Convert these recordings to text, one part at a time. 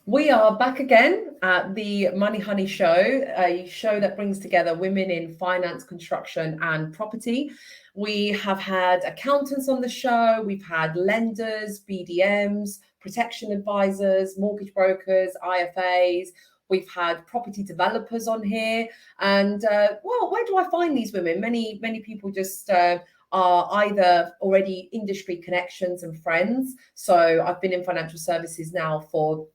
We are back again at the Money Honey Show, a show that brings together women in finance, construction, and property. We have had accountants on the show, we've had lenders, BDMs, protection advisors, mortgage brokers, IFAs. We've had property developers on here. And well, where do I find these women? Many people just are either already industry connections and friends. So I've been in financial services now for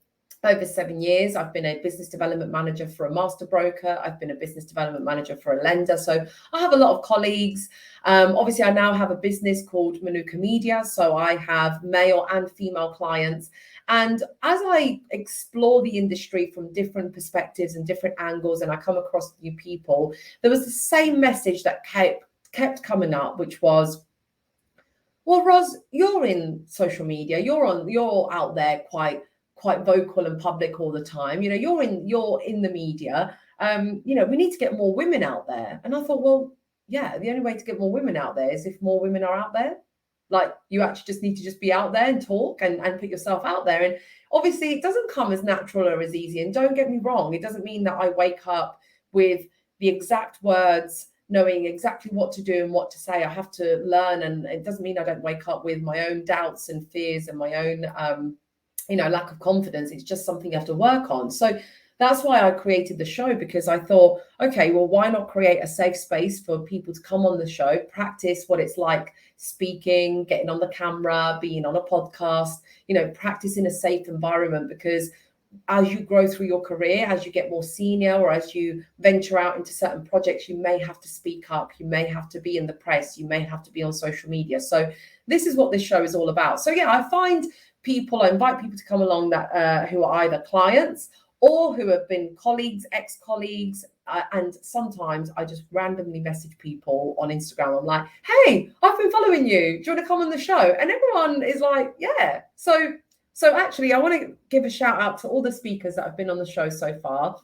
over 7 years. I've been a business development manager for a master broker. I've been a business development manager for a lender. So I have a lot of colleagues. Obviously, I now have a business called Manuka Media. So I have male and female clients. And as I explore the industry from different perspectives and different angles, and I come across new people, there was the same message that kept coming up, which was, well, Roz, you're in social media. You're out there quite vocal and public all the time. You're in the media. We need to get more women out there. And I thought, well, yeah, the only way to get more women out there is if more women are out there. Like, you actually just need to just be out there and talk and put yourself out there. And obviously it doesn't come as natural or as easy. And don't get me wrong, it doesn't mean that I wake up with the exact words, knowing exactly what to do and what to say. I have to learn. And it doesn't mean I don't wake up with my own doubts and fears and my own lack of confidence. It's just something you have to work on. So that's why I created the show, because I thought, okay, well, why not create a safe space for people to come on the show, practice what it's like speaking, getting on the camera, being on a podcast, practice in a safe environment. Because as you grow through your career, as you get more senior, or as you venture out into certain projects, you may have to speak up, you may have to be in the press, you may have to be on social media. So this is what this show is all about. So yeah, I invite people to come along that who are either clients or who have been colleagues, ex-colleagues, and sometimes I just randomly message people on Instagram. I'm like, hey, I've been following you. Do you want to come on the show? And everyone is like, yeah. So actually, I want to give a shout out to all the speakers that have been on the show so far.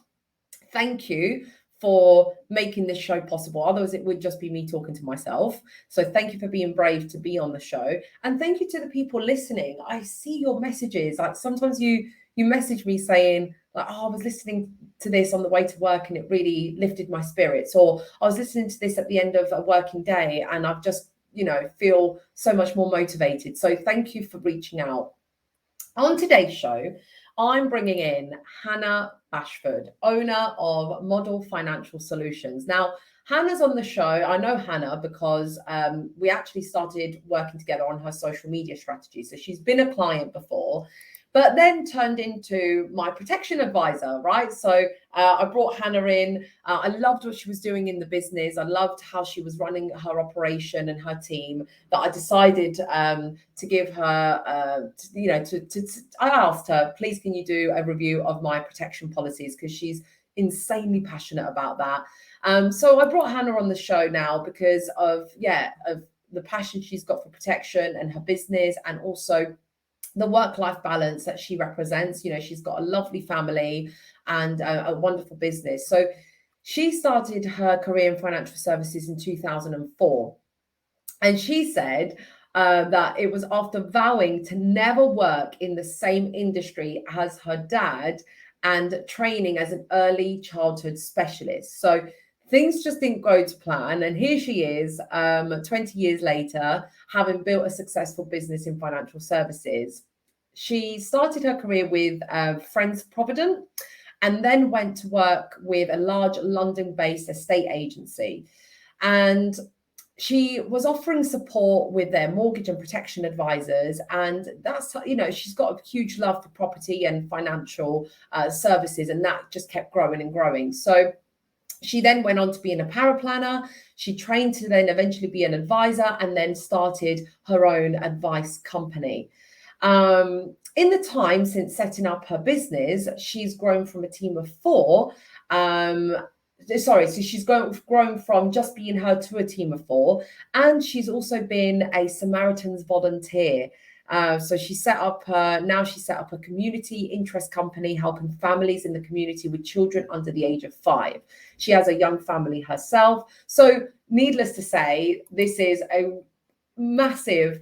Thank you for making this show possible. Otherwise, it would just be me talking to myself. So thank you for being brave to be on the show. And thank you to the people listening. I see your messages. Like, sometimes you message me saying, like, oh, I was listening to this on the way to work and it really lifted my spirits. Or I was listening to this at the end of a working day and I've just, feel so much more motivated. So thank you for reaching out. On today's show, I'm bringing in Hannah Bashford, owner of Model Financial Solutions. Now, Hannah's on the show. I know Hannah because we actually started working together on her social media strategy. So she's been a client before, but then turned into my protection advisor, right? So I brought Hannah in. I loved what she was doing in the business. I loved how she was running her operation and her team, that I decided to give her, I asked her, please, can you do a review of my protection policies? Because she's insanely passionate about that. So I brought Hannah on the show now because of the passion she's got for protection and her business, and also the work-life balance that she represents. She's got a lovely family and a wonderful business. So she started her career in financial services in 2004. And she said that it was after vowing to never work in the same industry as her dad and training as an early childhood specialist. So things just didn't go to plan. And here she is, 20 years later, having built a successful business in financial services. She started her career with Friends Provident and then went to work with a large London-based estate agency. And she was offering support with their mortgage and protection advisors. And that's, she's got a huge love for property and financial services. And that just kept growing and growing. So she then went on to being a paraplanner. She trained to then eventually be an advisor and then started her own advice company. In the time since setting up her business, she's grown from a team of 4. So she's grown from just being her to a team of 4. And she's also been a Samaritans volunteer. So she set up a community interest company helping families in the community with children under the age of 5. She has a young family herself. So needless to say, this is a massive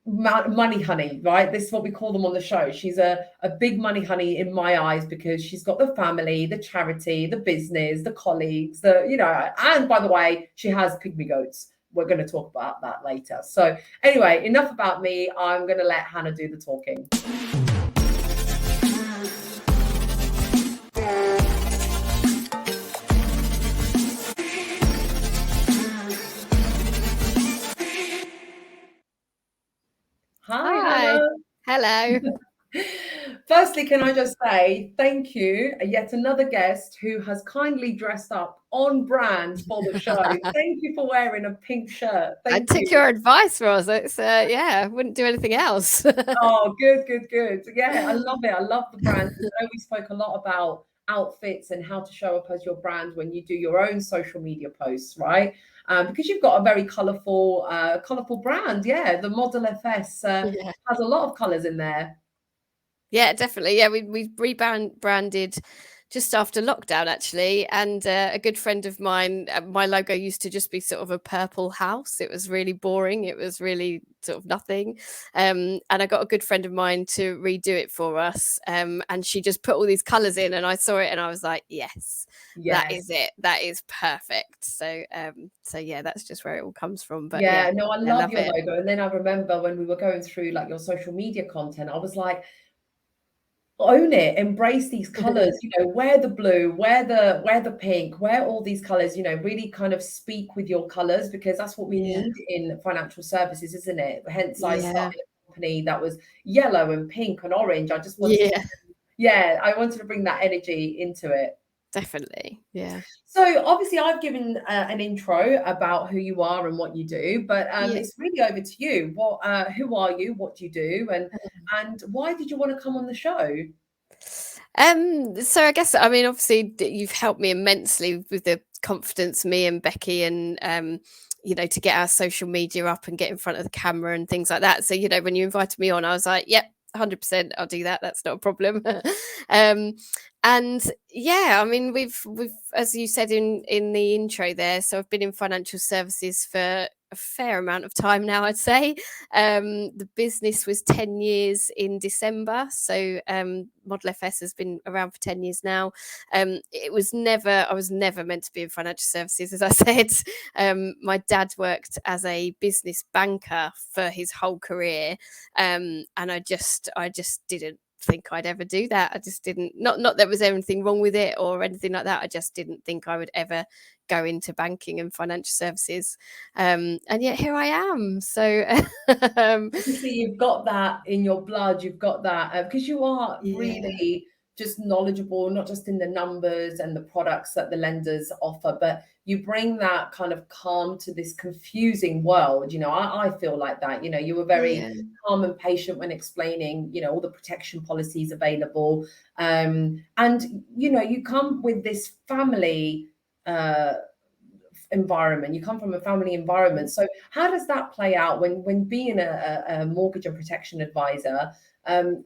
money honey, right? This is what we call them on the show. She's a big money honey in my eyes because she's got the family, the charity, the business, the colleagues, and by the way, she has pygmy goats. We're going to talk about that later. So anyway, enough about me. I'm going to let Hannah do the talking. Hi, Hannah. Hello. Firstly, can I just say thank you, yet another guest who has kindly dressed up on brand for the show. Thank you for wearing a pink shirt. I Thank took you. your advice, Roz. It's I wouldn't do anything else. Oh, good. Yeah, I love it. I love the brand. I know we spoke a lot about outfits and how to show up as your brand when you do your own social media posts, right? Because you've got a very colourful brand. Yeah, the Model FS Yeah. has a lot of colours in there. Yeah, definitely. Yeah, we rebranded just after lockdown, actually. And a good friend of mine, my logo used to just be sort of a purple house. It was really boring. It was really sort of nothing. And I got a good friend of mine to redo it for us. And she just put all these colours in, and I saw it and I was like, yes, that is it. That is perfect. So yeah, that's just where it all comes from. But Yeah, no, I I love love your it. logo. And then I remember when we were going through like your social media content, I was like, own it, embrace these colors, wear the blue, wear the pink, wear all these colors, really kind of speak with your colors, because that's what we Yeah. need in financial services, isn't it? Hence I Yeah. started a company that was yellow and pink and orange. I just wanted I wanted to bring that energy into it. Definitely. Yeah. So obviously I've given an intro about who you are and what you do, but it's really over to you. Who are you? What do you do? And why did you want to come on the show? So I guess, I mean, obviously you've helped me immensely with the confidence, me and Becky, and to get our social media up and get in front of the camera and things like that. So, when you invited me on, I was like, yep, 100%, I'll do that. That's not a problem. And yeah, I mean, we've as you said in the intro there, so I've been in financial services for a fair amount of time now, I'd say. The business was 10 years in December, so Model FS has been around for 10 years now. I was never meant to be in financial services, as I said. My dad worked as a business banker for his whole career, and I just didn't think I'd ever do that. I just didn't, not there was anything wrong with it or anything like that. I just didn't think I would ever go into banking and financial services, and yet here I am. So obviously you've got that in your blood, you've got that because you are really just knowledgeable, not just in the numbers and the products that the lenders offer, but you bring that kind of calm to this confusing world. I feel like that. You were very calm and patient when explaining all the protection policies available, and you come with this family environment. You come from a family environment. So how does that play out when being a mortgage and protection advisor?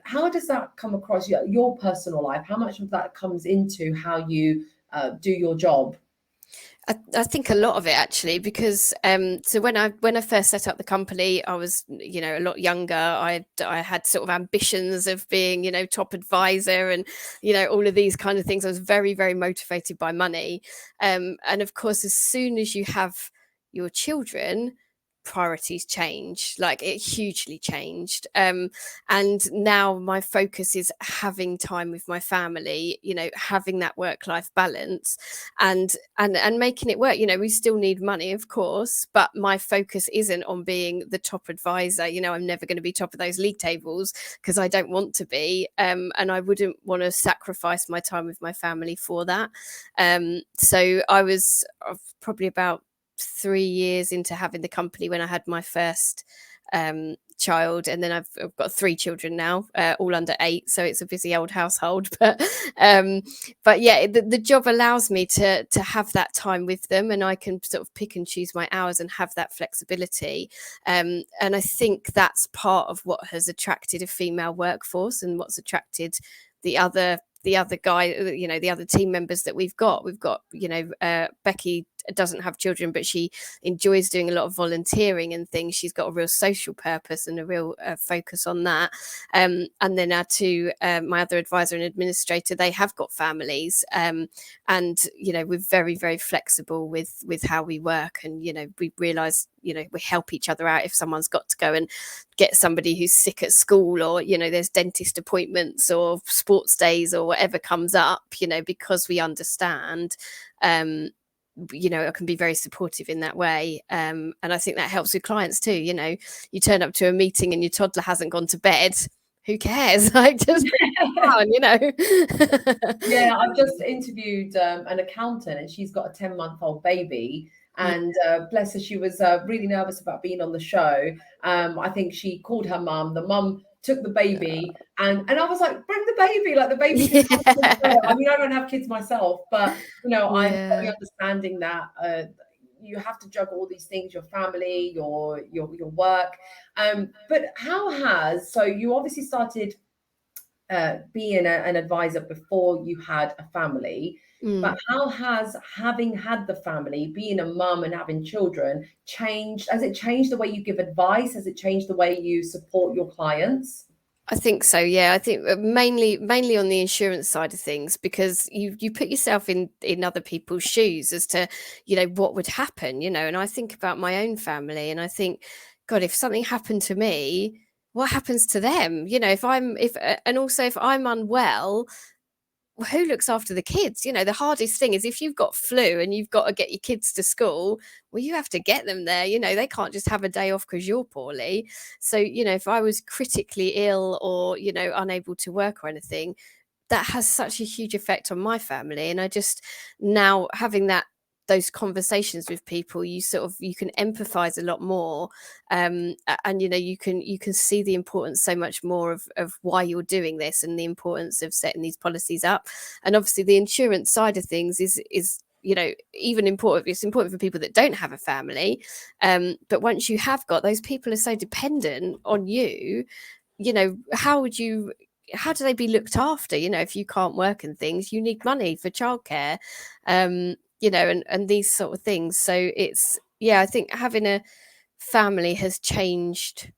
How does that come across your personal life? How much of that comes into how you do your job? I think a lot of it, actually, because so when I first set up the company, I was a lot younger. I had sort of ambitions of being top advisor and all of these kind of things. I was very, very motivated by money, and of course, as soon as you have your children, priorities change. Like, it hugely changed, and now my focus is having time with my family, having that work-life balance, and making it work. We still need money, of course, but my focus isn't on being the top advisor. I'm never going to be top of those league tables, because I don't want to be, and I wouldn't want to sacrifice my time with my family for that. So I was probably about 3 years into having the company when I had my first child, and then I've got 3 children now, all under 8, so it's a busy old household. But yeah, the job allows me to have that time with them, and I can sort of pick and choose my hours and have that flexibility, and I think that's part of what has attracted a female workforce, and what's attracted the other guy, the other team members that we've got. Becky doesn't have children, but she enjoys doing a lot of volunteering and things. She's got a real social purpose and a real focus on that. And then our two, my other advisor and administrator, they have got families, and we're very, very flexible with how we work, and we realise we help each other out if someone's got to go and get somebody who's sick at school, or there's dentist appointments or sports days or whatever comes up, because we understand. I can be very supportive in that way, and I think that helps with clients too. You turn up to a meeting and your toddler hasn't gone to bed, who cares? Like, just on, Yeah, I've just interviewed an accountant, and she's got a 10-month-old baby. And bless her, she was really nervous about being on the show. I think she called her mum. The mum took the baby, and I was like, bring the baby, like the baby can come to the show. I mean, I don't have kids myself, but I'm very understanding that you have to juggle all these things, your family, your work. But so you obviously started being an advisor before you had a family. But how has having had the family, being a mum and having children, changed? Has it changed the way you give advice? Has it changed the way you support your clients? I think so. Yeah, I think mainly on the insurance side of things, because you put yourself in other people's shoes as to what would happen. And I think about my own family, and I think, God, if something happened to me, what happens to them? If I'm unwell, who looks after the kids? The hardest thing is if you've got flu and you've got to get your kids to school, well, you have to get them there. They can't just have a day off because you're poorly. So, if I was critically ill or, unable to work or anything, that has such a huge effect on my family. And I just, now having those conversations with people, you can empathize a lot more, and you can see the importance so much more of why you're doing this, and the importance of setting these policies up. And obviously the insurance side of things is even important. It's important for people that don't have a family, but once you have got, those people are so dependent on you. How do they be looked after? If you can't work and things, you need money for childcare, and these sort of things. So I think having a family has changed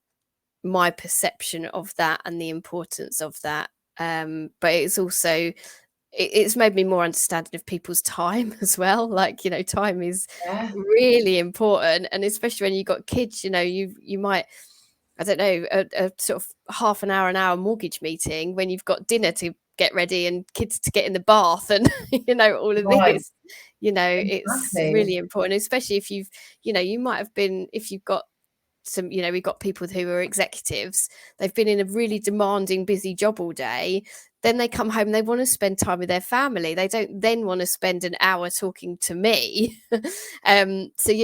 my perception of that and the importance of that. But it's also, it's made me more understanding of people's time as well. Like, time is really important. And especially when you've got kids, you might, I don't know, a sort of half an hour mortgage meeting when you've got dinner to get ready and kids to get in the bath and, all of this, it's really important, especially if you might have been, if you've got some, we've got people who are executives, they've been in a really demanding, busy job all day. Then they come home, they want to spend time with their family. They don't then want to spend an hour talking to me. So,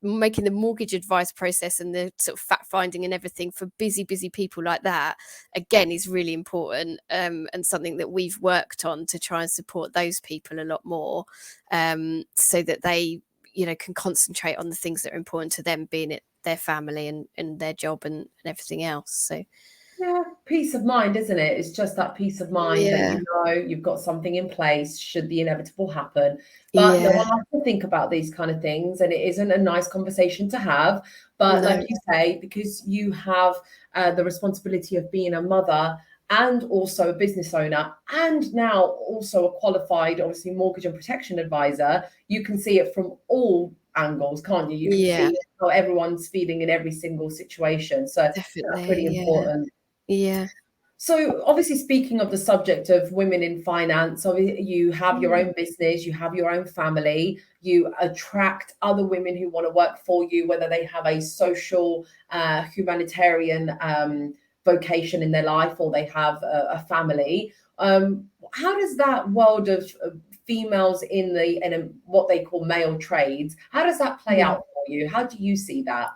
making the mortgage advice process and the sort of fact finding and everything for busy people like that, again, is really important, and something that we've worked on to try and support those people a lot more, so that they can concentrate on the things that are important to them, being it their family and their job and everything else. So peace of mind, isn't it? It's just that peace of mind that you've got something in place should the inevitable happen. But no one has to think about these kind of things, and it isn't a nice conversation to have. But like you say, because you have the responsibility of being a mother and also a business owner, and now also a qualified, obviously, mortgage and protection advisor, you can see it from all angles, can't you? You can see how everyone's feeling in every single situation. So definitely, that's really important. Yeah. So obviously, speaking of the subject of women in finance, you have your own business, you have your own family, you attract other women who want to work for you, whether they have a social, humanitarian vocation in their life, or they have a family. How does that world of females in what they call male trades, how does that play out for you? How do you see that?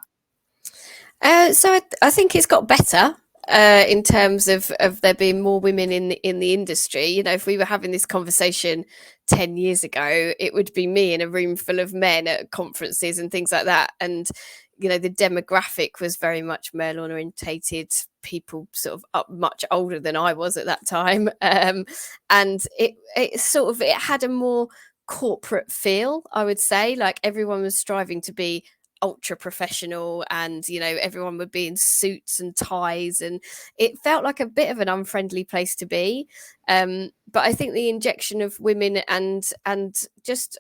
So I think it's got better, in terms of there being more women in the industry. If we were having this conversation 10 years ago, it would be me in a room full of men at conferences and things like that. And, the demographic was very much male orientated, people sort of up much older than I was at that time. And it had a more corporate feel, I would say. Like everyone was striving to be ultra professional, and everyone would be in suits and ties, and it felt like a bit of an unfriendly place to be. But I think the injection of women and just,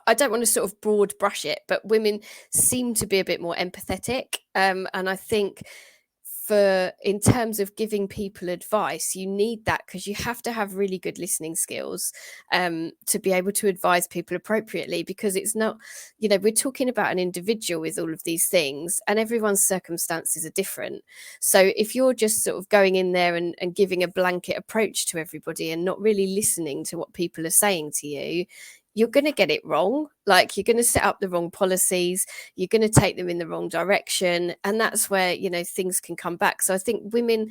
I don't want to sort of broad brush it, but women seem to be a bit more empathetic. And I think in terms of giving people advice, you need that, because you have to have really good listening skills to be able to advise people appropriately, because it's not, we're talking about an individual with all of these things, and everyone's circumstances are different. So if you're just sort of going in there and giving a blanket approach to everybody and not really listening to what people are saying to you, you're going to get it wrong. Like, you're going to set up the wrong policies, you're going to take them in the wrong direction, and that's where things can come back. So I think women,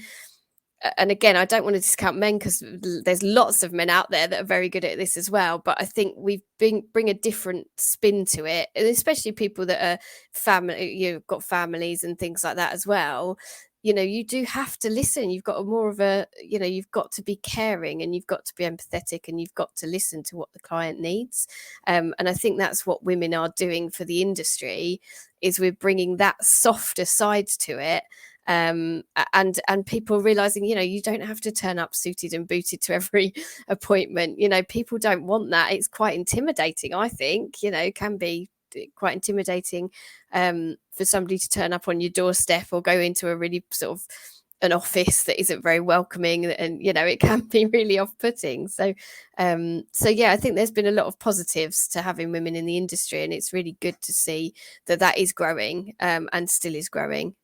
and again, I don't want to discount men, because there's lots of men out there that are very good at this as well, but I think we bring a different spin to it, and especially people that are you've got families and things like that as well. You do have to listen. You've got more of a, you've got to be caring, and you've got to be empathetic, and you've got to listen to what the client needs. And I think that's what women are doing for the industry, is we're bringing that softer side to it. And people realizing, you don't have to turn up suited and booted to every appointment. People don't want that. It's quite intimidating, I think. Can be quite intimidating for somebody to turn up on your doorstep, or go into a really sort of an office that isn't very welcoming, and it can be really off-putting. So yeah, I think there's been a lot of positives to having women in the industry, and it's really good to see that is growing, and still is growing.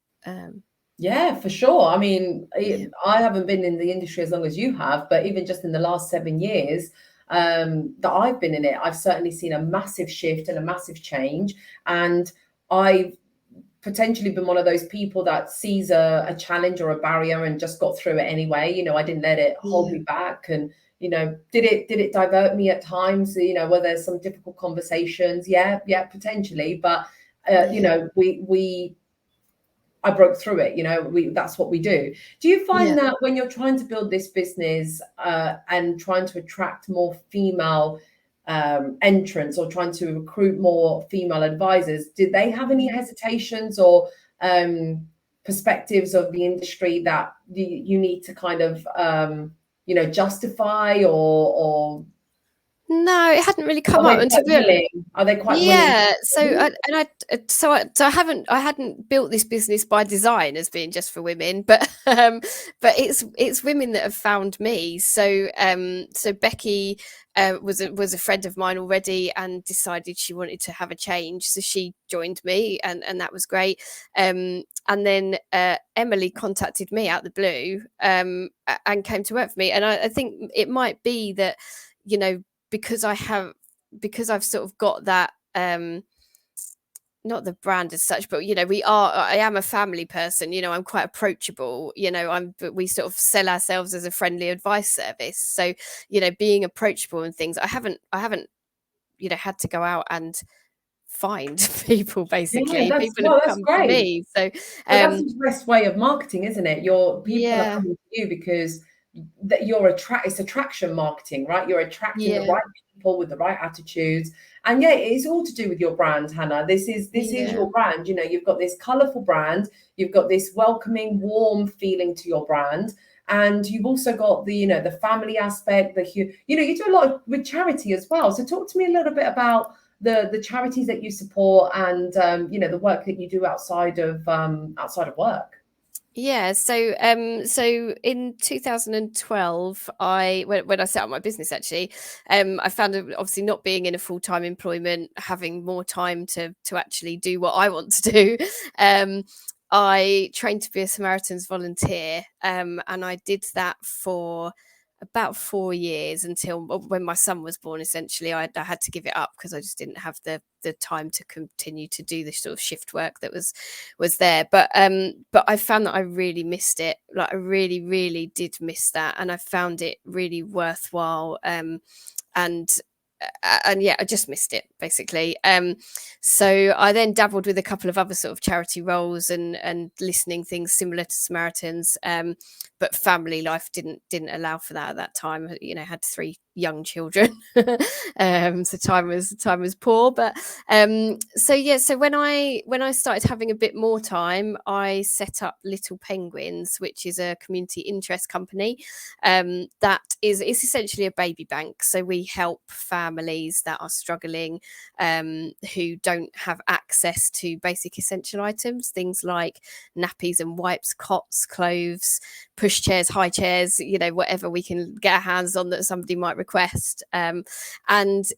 Yeah, for sure. I mean, Yeah. I haven't been in the industry as long as you have, but even just in the last 7 years that I've been in it, I've certainly seen a massive shift and a massive change. And I've potentially been one of those people that sees a challenge or a barrier and just got through it anyway. I didn't let it hold me back. And did it divert me at times? Were there some difficult conversations? Yeah, potentially. But I broke through it. That's what we do. Do you find that when you're trying to build this business and trying to attract more female entrants, or trying to recruit more female advisors, did they have any hesitations or perspectives of the industry that you need to kind of justify, or No, it hadn't really come are up. they quite willing? Are they quite willing? Yeah, I hadn't built this business by design as being just for women, but it's women that have found me. So Becky was a friend of mine already, and decided she wanted to have a change, so she joined me, and that was great. And then Emily contacted me out the blue, and came to work for me, and I think it might be that because I've sort of got that, not the brand as such, but I am a family person. I'm quite approachable. We sort of sell ourselves as a friendly advice service. So being approachable and things, I haven't had to go out and find people. Basically, people have come to me. So that's the best way of marketing, isn't it? People are coming to you because it's attraction marketing, right? You're attracting the right people with the right attitudes. And it's all to do with your brand, Hannah. This is your brand. You've got this colorful brand, you've got this welcoming, warm feeling to your brand, and you've also got the family aspect. You do a lot with charity as well. So talk to me a little bit about the charities that you support, and the work that you do outside of work. Yeah, so in 2012, when I set up my business, actually, I found obviously not being in a full-time employment, having more time to actually do what I want to do. I trained to be a Samaritans volunteer, and I did that for about 4 years, until when my son was born. Essentially, I had to give it up, because I just didn't have the time to continue to do the sort of shift work that was there. But I found that I really missed it. Like, I really, really did miss that, and I found it really worthwhile. And yeah, I just missed it, basically. So I then dabbled with a couple of other sort of charity roles and listening things similar to Samaritans, but family life didn't allow for that at that time. I had three young children. So time was poor, but so when I started having a bit more time, I set up Little Penguins, which is a community interest company. That is, it's essentially a baby bank. So we help families that are struggling, who don't have access to basic essential items, things like nappies and wipes, cots, clothes, pushchairs, high chairs, whatever we can get our hands on that somebody might request. And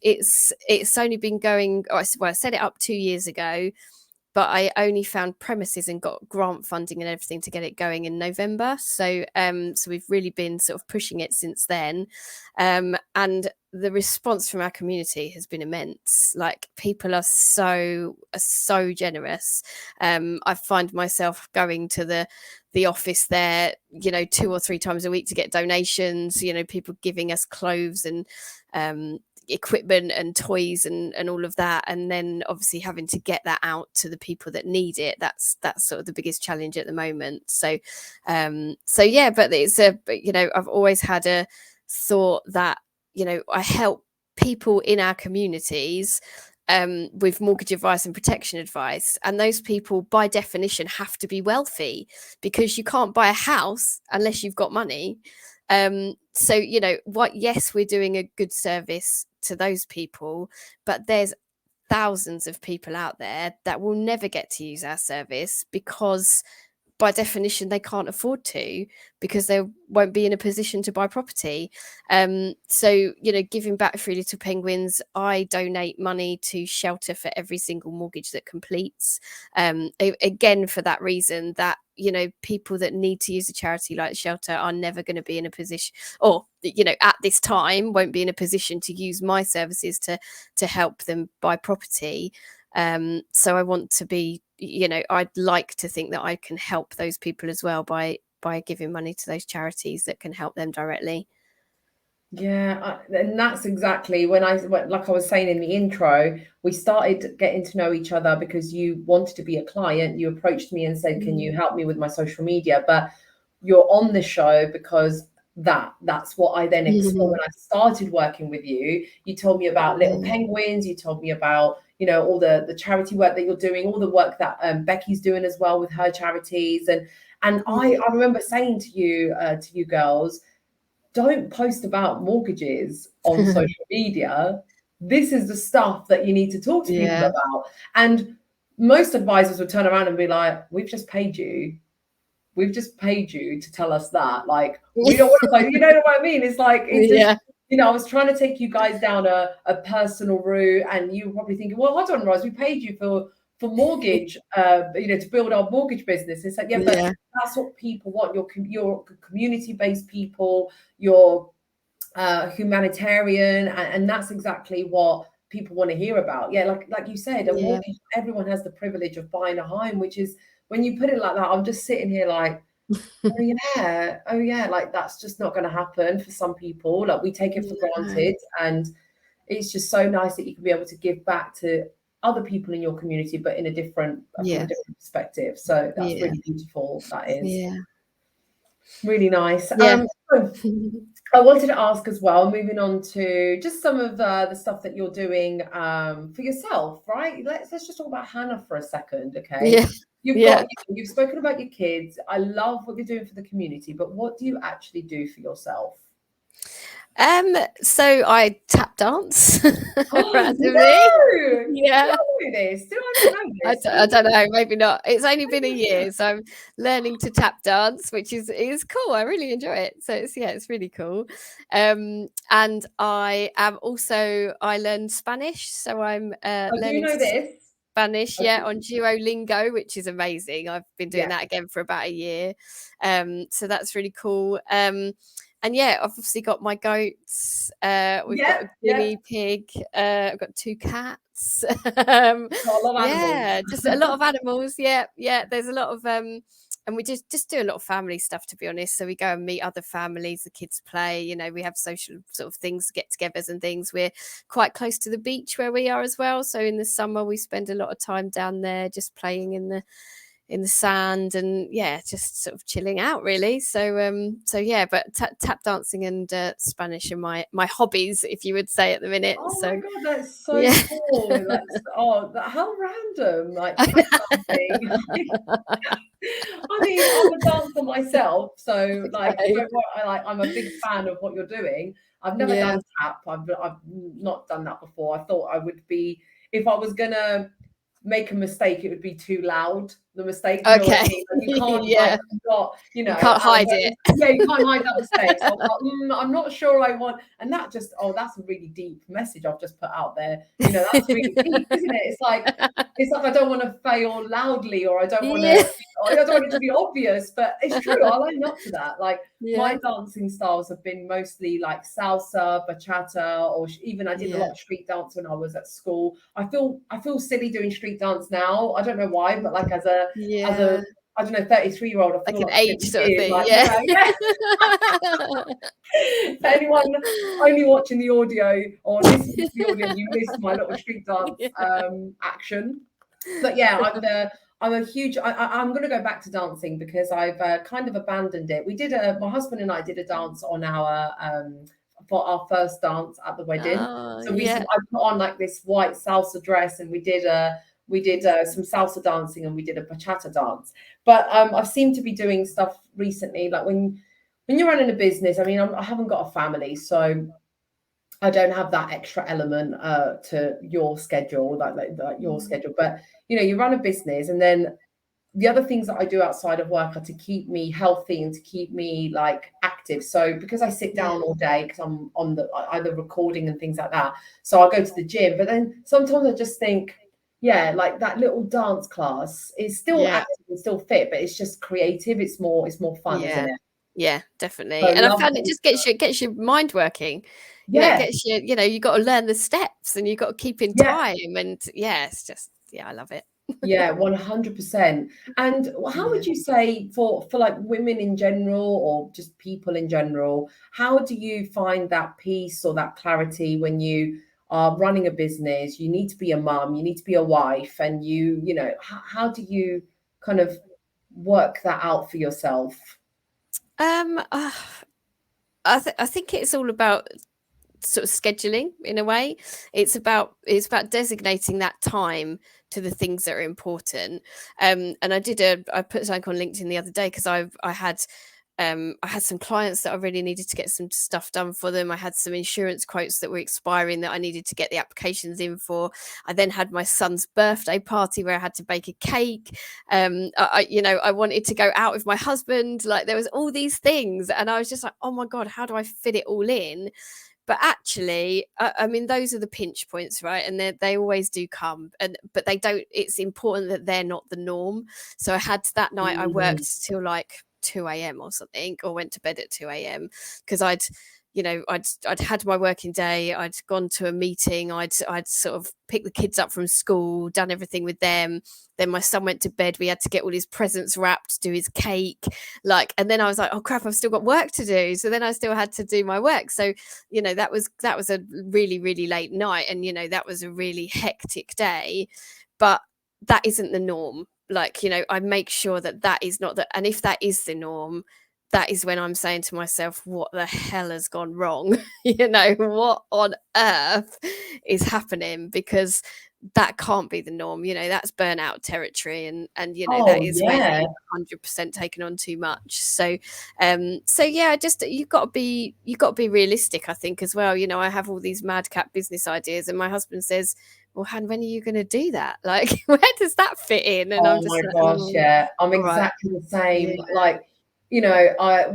it's only been going, I set it up 2 years ago, but I only found premises and got grant funding and everything to get it going in November. So we've really been sort of pushing it since then. And the response from our community has been immense. Like, people are so generous. I find myself going to the office there, 2 or 3 times a week to get donations, people giving us clothes and equipment and toys and all of that, and then obviously having to get that out to the people that need it. That's sort of the biggest challenge at the moment. So yeah, but it's I've always had a thought that I help people in our communities with mortgage advice and protection advice, and those people by definition have to be wealthy, because you can't buy a house unless you've got money. So yes, we're doing a good service to those people, but there's thousands of people out there that will never get to use our service, because by definition they can't afford to, because they won't be in a position to buy property. So giving back through Little Penguins, I donate money to shelter for every single mortgage that completes, again for that reason that people that need to use a charity like shelter are never going to be in a position, or at this time won't be in a position to use my services to help them buy property. So I want to be, I'd like to think that I can help those people as well by giving money to those charities that can help them directly. Yeah, and that's exactly when like I was saying in the intro, we started getting to know each other because you wanted to be a client. You approached me and said, can you help me with my social media? But you're on the show because that's what I then explored when I started working with you. You told me about Little Penguins. You told me about, all the charity work that you're doing, all the work that Becky's doing as well with her charities. And I remember saying to you girls, don't post about mortgages on social media. This is the stuff that you need to talk to people about. And most advisors would turn around and be like, we've just paid you to tell us that. Like, we don't want to play. You know what I mean? It's like, it's just, I was trying to take you guys down a personal route, and you were probably thinking, well, hold on, Roz, we paid you for mortgage, to build our mortgage business. It's like, but that's what people want. Your community-based people, your humanitarian, and that's exactly what people want to hear about. Like you said, a mortgage, everyone has the privilege of buying a home, which is, when you put it like that, I'm just sitting here like, oh yeah, like that's just not going to happen for some people. Like, we take it for granted, and it's just so nice that you can be able to give back to other people in your community, but in a different from a different perspective. So that's really beautiful. That is really nice. I wanted to ask as well, moving on to just some of the stuff that you're doing for yourself, right? Let's just talk about Hannah for a second, okay? You've spoken about your kids. I love what you're doing for the community, but what do you actually do for yourself? So I tap dance randomly. No! Yeah. Do I know this? I don't know, maybe not. It's only been a year, so I'm learning to tap dance, which is cool. I really enjoy it. So it's really cool. And I am also, I learned Spanish, so I'm learning Spanish, on Duolingo, which is amazing. I've been doing that again for about a year. So that's really cool. And I've obviously got my goats. We've got a guinea pig. I've got 2 cats. A lot of animals. Just a lot of animals. There's a lot of and we just do a lot of family stuff, to be honest. So we go and meet other families, the kids play, we have social sort of things, get-togethers and things. We're quite close to the beach where we are as well. So in the summer we spend a lot of time down there just playing in in the sand, and just sort of chilling out really. So yeah, but tap dancing and Spanish are my hobbies, if you would say, at the minute. Oh So my God, that's so yeah. cool. How random, like tap dancing. I mean, I'm a dancer myself, so like, Okay. I'm a big fan of what you're doing. I've never Yeah. done tap. I've not done that before. I thought I would be, if I was gonna make a mistake, it would be too loud. The mistake, do you know what I Okay. mean? Like, you can't Yeah. You can't hide it. yeah, you can't hide that mistake. So I'm not sure I want, and that's a really deep message I've just put out there. That's really deep, isn't it? It's like I don't want to fail loudly, or I don't want Yeah. to, I don't want it to be obvious, but it's true. I'll own up to that. Like, my Yeah. dancing styles have been mostly like salsa, bachata, or even I did a lot of street dance when I was at school. I feel silly doing street dance now. I don't know why, but like as a Yeah. I don't know, 33-year-old, I Like feel an like age really sort of weird. thing. Like, Yeah. For anyone only watching the audio or listening to the audio, you missed my little street dance action. But yeah, I'm a huge. I'm going to go back to dancing because I've kind of abandoned it. My husband and I did a dance on our for our first dance at the wedding. Oh, So yeah. I put on like this white salsa dress, and we did some salsa dancing, and we did a bachata dance. But I've seemed to be doing stuff recently, like when you're running a business. I mean, I haven't got a family, so I don't have that extra element to your schedule, like your schedule. But you run a business, and then the other things that I do outside of work are to keep me healthy and to keep me like active. So because I sit down all day, because I'm on the either recording and things like that, so I'll go to the gym. But then sometimes I just think, like that little dance class is still active and still fit, but it's just creative. It's more fun, isn't it? Yeah, So definitely. I And I love found it just gets your mind working. It yeah, gets you, you got to learn the steps, and you got to keep in yeah. time. And it's just, I love it. Yeah, 100%. And how would you say for like women in general, or just people in general, how do you find that peace or that clarity when you are running a business? You need to be a mum, you need to be a wife, and how do you kind of work that out for yourself? I think it's all about sort of scheduling in a way. It's about designating that time to the things that are important. And I put something on LinkedIn the other day because I had some clients that I really needed to get some stuff done for them. I had some insurance quotes that were expiring that I needed to get the applications in for. I then had my son's birthday party where I had to bake a cake. I wanted to go out with my husband. Like, there was all these things, and I was just like, oh my God, how do I fit it all in? But actually, I mean, those are the pinch points, right? And they always do come, but they don't. It's important that they're not the norm. So I had that night, I Mm, worked till like 2 a.m. or something, or went to bed at 2 a.m. because I'd had my working day, I'd gone to a meeting, I'd sort of picked the kids up from school, done everything with them. Then my son went to bed, we had to get all his presents wrapped, do his cake, and then I was like, oh crap, I've still got work to do. So then I still had to do my work. So that was a really, really late night, and that was a really hectic day. But that isn't the norm. I make sure that is not that. And if that is the norm, that is when I'm saying to myself, what the hell has gone wrong? What on earth is happening? Because that can't be the norm. That's burnout territory. And that oh is when yeah. you've 100% taken on too much. So yeah, just you've got to be realistic, I think, as well. I have all these madcap business ideas, and my husband says, well, Han, when are you going to do that? Like, where does that fit in? And I'm Oh just my like, gosh, oh, yeah. I'm all right. exactly the same. Yeah. Like, I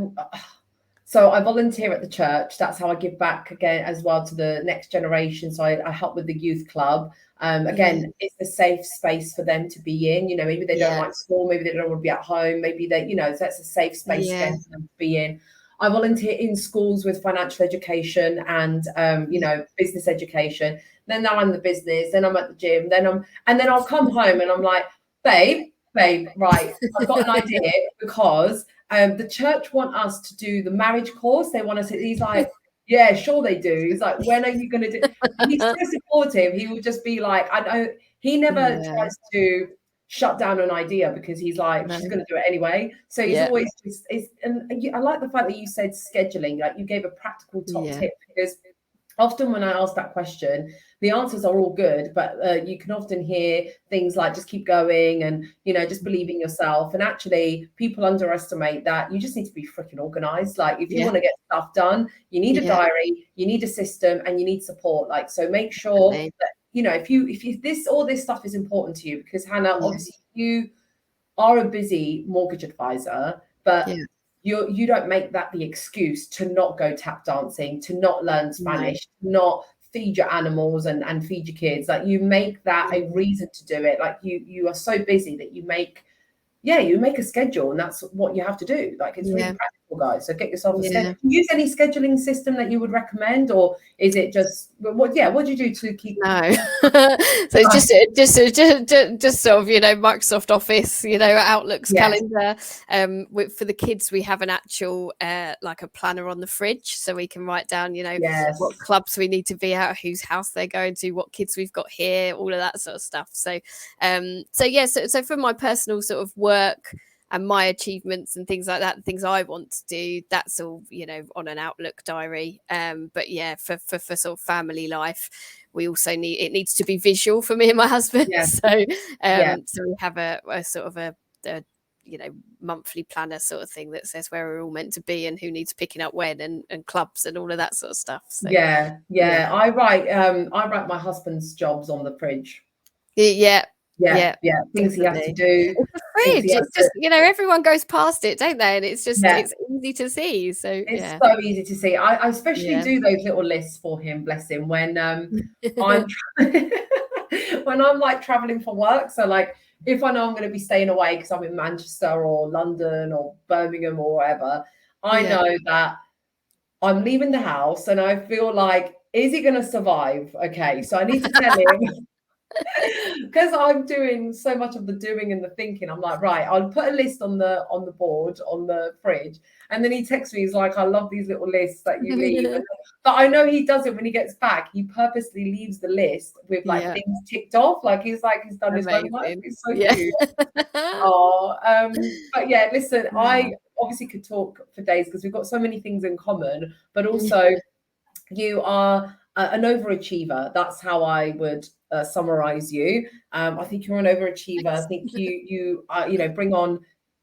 so I volunteer at the church. That's how I give back again as well to the next generation. So I help with the youth club. Again, it's a safe space for them to be in. Maybe they don't Yeah. like school, maybe they don't want to be at home, maybe they, so that's a safe space Yeah. again for them to be in. I volunteer in schools with financial education and business education. Then now I'm the business, then I'm at the gym, and then I'll come home and I'm like, babe, right, I've got an idea, because the church want us to do the marriage course. They want us to, he's like, yeah, sure they do. He's like, when are you going to do? And he's so supportive. He will just be like, I know, he never tries to shut down an idea because he's like, she's going to do it anyway. So he's always just, and I like the fact that you said scheduling, like you gave a practical top tip, because often when I ask that question, the answers are all good, but you can often hear things like just keep going and, you know, just believe in yourself. And actually people underestimate that you just need to be freaking organized. Like if you want to get stuff done, you need a diary, you need a system, and you need support. Like, so make sure that, you know, if you all this stuff is important to you, because Hannah, obviously you are a busy mortgage advisor, but you don't make that the excuse to not go tap dancing, to not learn Spanish, to not feed your animals and feed your kids. Like you make that a reason to do it. Like you are so busy that you make a schedule, and that's what you have to do. Like it's really practical, guys. So get yourself a schedule. Do you use any scheduling system that you would recommend, or is it just what do you do to keep? No, so just sort of, you know, Microsoft Office, you know, Outlook's calendar. For the kids, we have an actual like a planner on the fridge, so we can write down, you know, what clubs we need to be at, whose house they're going to, what kids we've got here, all of that sort of stuff. So so for my personal sort of work and my achievements and things like that, things I want to do, that's all, you know, on an Outlook diary. But yeah, for sort of family life, we also needs to be visual for me and my husband. So we have a sort of a you know, monthly planner sort of thing that says where we're all meant to be and who needs picking up when, and clubs and all of that sort of stuff. So I write my husband's jobs on the fridge. Things he has to do. It's a fridge. It's just, you know, everyone goes past it, don't they? And it's just it's easy to see. So it's so easy to see. I especially do those little lists for him, bless him, when I'm when I'm like traveling for work. So like if I know I'm going to be staying away because I'm in Manchester or London or Birmingham or wherever, I know that I'm leaving the house and I feel like, is he going to survive? Okay, so I need to tell him. Because I'm doing so much of the doing and the thinking, I'm like, right, I'll put a list on the board on the fridge, and then he texts me, he's like, I love these little lists that you leave. But I know he does it when he gets back. He purposely leaves the list with like things ticked off, like he's done his homework. It's so cute. But yeah, listen, I obviously could talk for days because we've got so many things in common, but also you are an overachiever. That's how I would summarize you. I think you're an overachiever. I think you bring on.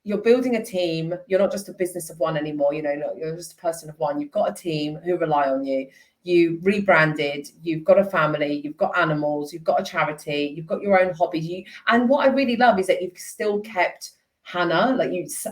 You're building a team. You're not just a business of one anymore. You know, you're just a person of one. You've got a team who rely on you. You rebranded. You've got a family. You've got animals. You've got a charity. You've got your own hobbies. And what I really love is that you've still kept Hannah.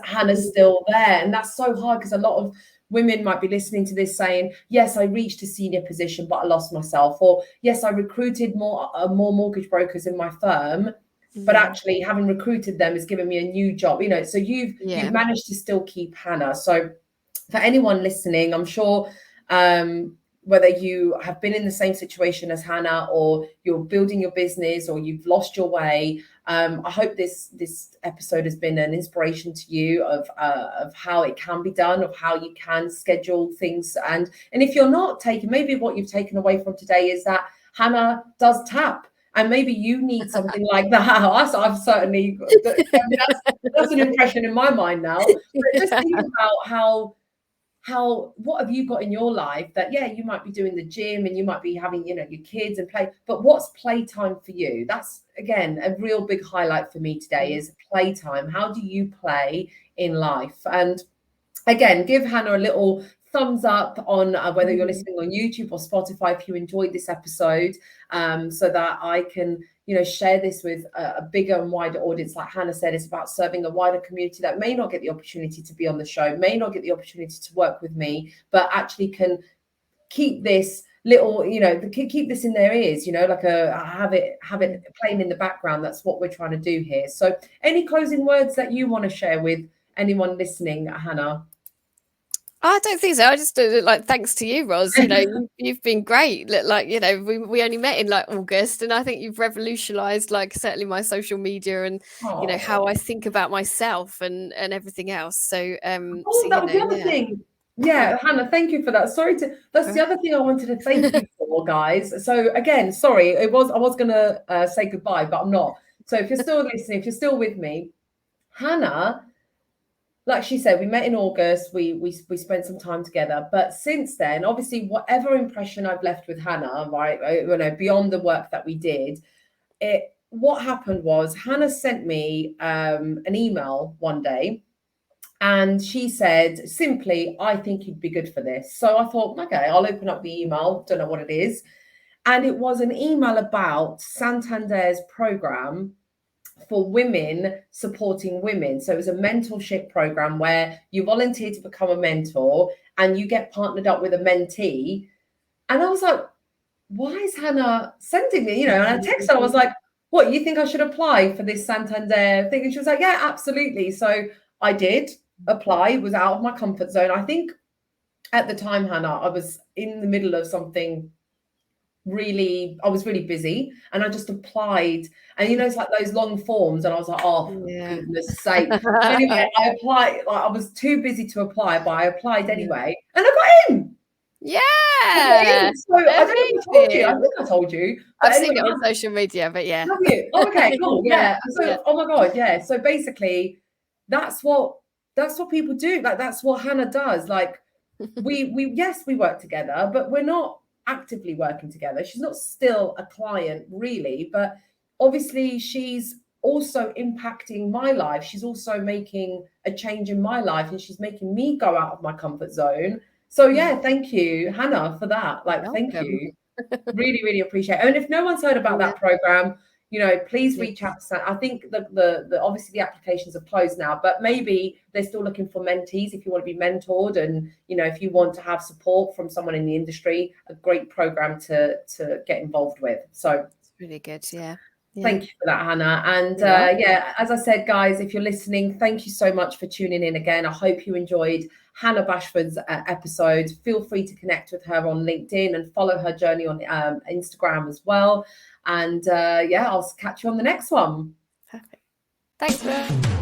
Hannah's still there, and that's so hard because a lot of women might be listening to this saying, yes, I reached a senior position, but I lost myself. Or yes, I recruited more mortgage brokers in my firm, but actually having recruited them has given me a new job. You know, so you've managed to still keep Hannah. So for anyone listening, I'm sure whether you have been in the same situation as Hannah, or you're building your business, or you've lost your way, I hope this episode has been an inspiration to you of how it can be done, of how you can schedule things. And if you're not taking, maybe what you've taken away from today is that Hannah does tap, and maybe you need something like that. I've certainly, that's an impression in my mind now. But just think about what have you got in your life that you might be doing the gym and you might be having, you know, your kids and play, but what's playtime for you? That's again a real big highlight for me today, is playtime. How do you play in life? And again, give Hannah a little thumbs up on whether you're listening on YouTube or Spotify if you enjoyed this episode, so that I can, you know, share this with a bigger and wider audience. Like Hannah said, it's about serving a wider community that may not get the opportunity to be on the show, may not get the opportunity to work with me, but actually can keep this little, you know, keep this in their ears, you know, like have it playing in the background. That's what we're trying to do here. So any closing words that you want to share with anyone listening, Hannah? I don't think so. I just like, thanks to you, Roz. You know, you've been great. Like, you know, we only met in like August, and I think you've revolutionized like certainly my social media and you know how I think about myself and everything else. So that was the other thing. Yeah, Hannah, thank you for that. That's the other thing I wanted to thank you for, guys. So again, sorry, I was gonna say goodbye, but I'm not. So if you're still listening, if you're still with me, Hannah, like she said, we met in August. We spent some time together. But since then, obviously, whatever impression I've left with Hannah, right, beyond the work that we did, what happened was Hannah sent me an email one day, and she said simply, "I think you'd be good for this." So I thought, okay, I'll open up the email. Don't know what it is, and it was an email about Santander's program for women supporting women. So it was a mentorship program where you volunteer to become a mentor and you get partnered up with a mentee. And I was like, why is Hannah sending me? And I texted her, I was like, what, you think I should apply for this Santander thing? And she was like, yeah, absolutely. So I did apply. It was out of my comfort zone. I think at the time, Hannah, I was in the middle of something I was really busy, and I just applied, and it's like those long forms, and I was like, oh, for goodness sake. Anyway, I applied, like, I was too busy to apply, but I applied anyway, and I got in. Yeah. So I don't know if I told you. I think I told you. I've seen it on social media, but yeah. Have you? Oh, okay, cool. Yeah. So oh my God, yeah. So basically that's what people do. Like, that's what Hannah does. Like, we yes, we work together, but we're not actively working together. She's not still a client really, but obviously she's also impacting my life. She's also making a change in my life, and she's making me go out of my comfort zone. So yeah, thank you, Hannah, for that. Like, thank you. Really, really appreciate it. And if no one's heard about that program, please reach out to I think the obviously the applications have closed now, but maybe they're still looking for mentees if you want to be mentored, and if you want to have support from someone in the industry, a great program to get involved with. So it's really good. Yeah. Thank you for that, Hannah. And as I said, guys, if you're listening, thank you so much for tuning in again. I hope you enjoyed Hannah Bashford's episode. Feel free to connect with her on LinkedIn and follow her journey on Instagram as well. And I'll catch you on the next one. Perfect. Thanks, Beth.